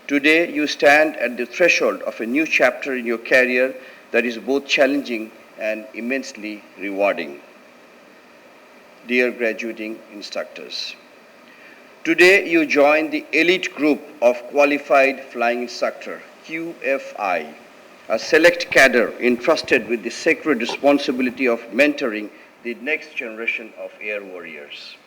Today, you stand at the threshold of a new chapter in your career that is both challenging and immensely rewarding. Dear graduating instructors, today you join the elite group of qualified flying instructor, QFI, a select cadre entrusted with the sacred responsibility of mentoring the next generation of air warriors.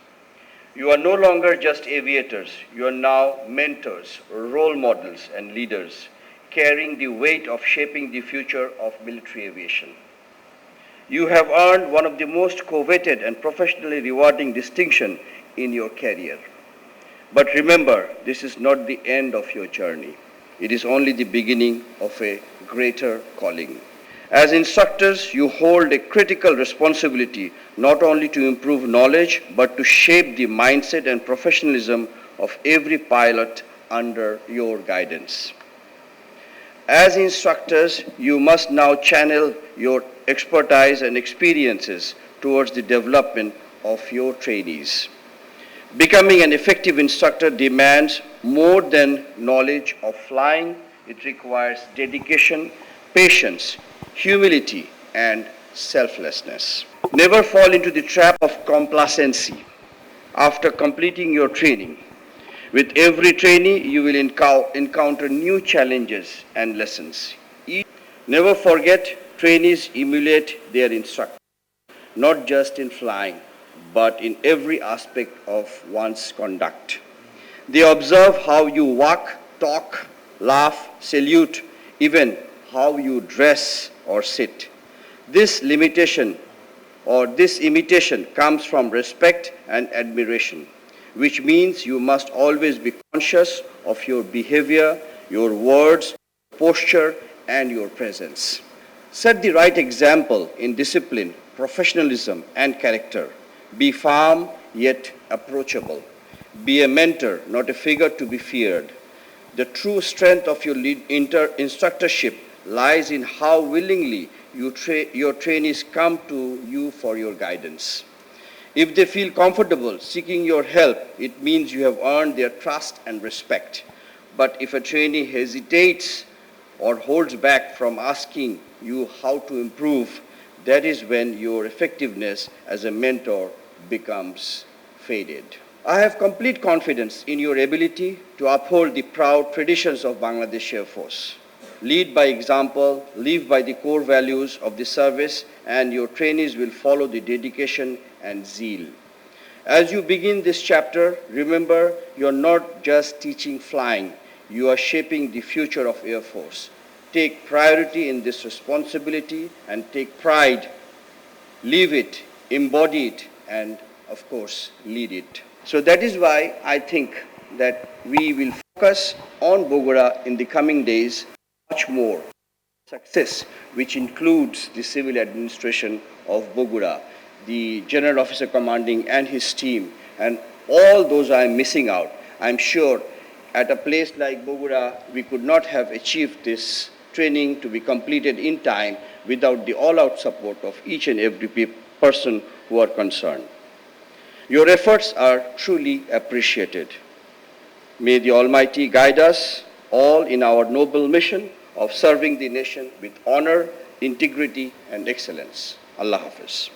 You are no longer just aviators, you are now mentors, role models, and leaders, carrying the weight of shaping the future of military aviation. You have earned one of the most coveted and professionally rewarding distinctions in your career. But remember, this is not the end of your journey. It is only the beginning of a greater calling. As instructors, you hold a critical responsibility not only to improve knowledge, but to shape the mindset and professionalism of every pilot under your guidance. As instructors, you must now channel your expertise and experiences towards the development of your trainees. Becoming an effective instructor demands more than knowledge of flying. It requires dedication, patience, humility, and selflessness. Never fall into the trap of complacency after completing your training. With every trainee, you will encounter new challenges and lessons. Never forget, trainees emulate their instructor, not just in flying, but in every aspect of one's conduct. They observe how you walk, talk, laugh, salute, even how you dress or sit. This imitation comes from respect and admiration, which means you must always be conscious of your behavior, your words, posture, and your presence. Set the right example in discipline, professionalism, and character. Be firm yet approachable. Be a mentor, not a figure to be feared. The true strength of your instructorship lies in how willingly your trainees come to you for your guidance. If they feel comfortable seeking your help, it means you have earned their trust and respect. But if a trainee hesitates or holds back from asking you how to improve, that is when your effectiveness as a mentor becomes faded. I have complete confidence in your ability to uphold the proud traditions of Bangladesh Air Force. Lead by example, live by the core values of the service, and your trainees will follow the dedication and zeal. As you begin this chapter, remember you're not just teaching flying, you are shaping the future of Air Force. Take priority in this responsibility and take pride. Live it, embody it, and of course, lead it. So that is why I think that we will focus on Bogora in the coming days much more. Success, which includes the civil administration of Bogora, the General Officer Commanding and his team, and all those I am missing out. I'm sure at a place like Bogora, we could not have achieved this training to be completed in time without the all-out support of each and every person who are concerned. Your efforts are truly appreciated. May the Almighty guide us all in our noble mission of serving the nation with honor, integrity, and excellence. Allah Hafiz.